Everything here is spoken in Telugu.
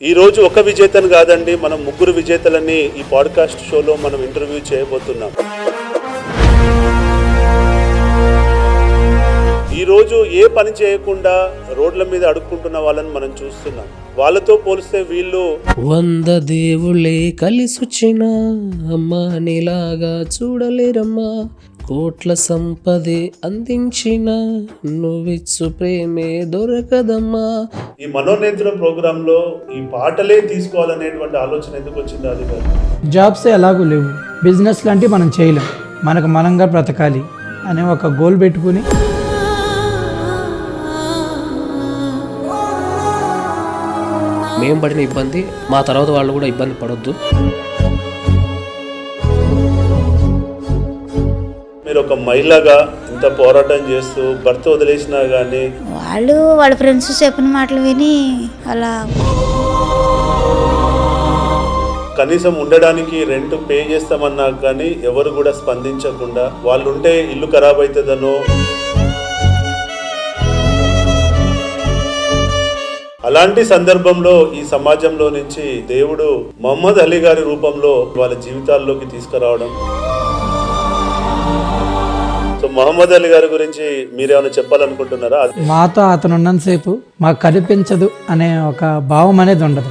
ఈ రోజు ఒక విజేతను కాదండి, మనం ముగ్గురు విజేతలని ఈ పాడ్కాస్ట్ షోలో మనం ఇంటర్వ్యూ చేయబోతున్నాం. ఈ రోజు ఏ పని చేయకుండా రోడ్ల మీద అడుక్కుంటున్న వాళ్ళని మనం చూస్తున్నాం. వాళ్ళతో పోలిస్తే వీళ్ళు 100 దేవుళ్ళే కలిసొచ్చిన అమ్మా నీలాగా చూడలేరమ్మా, కోట్ల సంపదే అందించిన నువ్విచ్చు ప్రేమే దొరకదమ్మా. ఈ మనోనేత్ర ప్రోగ్రామ్ లో ఈ పాటలే తీసుకోవాలనేటువంటి ఆలోచన ఎందుకు వచ్చింది? అది జాబ్స్ ఎలాగూ లేవు, బిజినెస్ లాంటివి మనం చేయలేం, మనకు మనంగా బ్రతకాలి అనే ఒక గోల్ పెట్టుకుని మేము పడిన ఇబ్బంది మా తర్వాత వాళ్ళు కూడా ఇబ్బంది పడొద్దు. మీరు ఒక మహిళగా ఇంత పోరాటం చేస్తూ భర్త వదిలేసినా కానీ వాళ్ళ ఫ్రెండ్స్ చెప్పిన మాటలు విని అలా కనీసం ఉండడానికి రెంట్ పే చేస్తామన్నా కానీ ఎవరు కూడా స్పందించకుండా, వాళ్ళు ఉంటే ఇల్లు ఖరాబ్ అవుతుందనో, అలాంటి సందర్భంలో ఈ సమాజంలో నుంచి దేవుడు మహమ్మద్ అలీ గారి రూపంలో వాళ్ళ జీవితాల్లోకి తీసుకురావడం. సో మహమ్మద్ అలీ గారి గురించి మీరేమైనా చెప్పాలనుకుంటున్నారా? మాతో అతను ఉన్నంతసేపు మాకు కనిపించదు అనే ఒక భావం అనేది ఉండదు.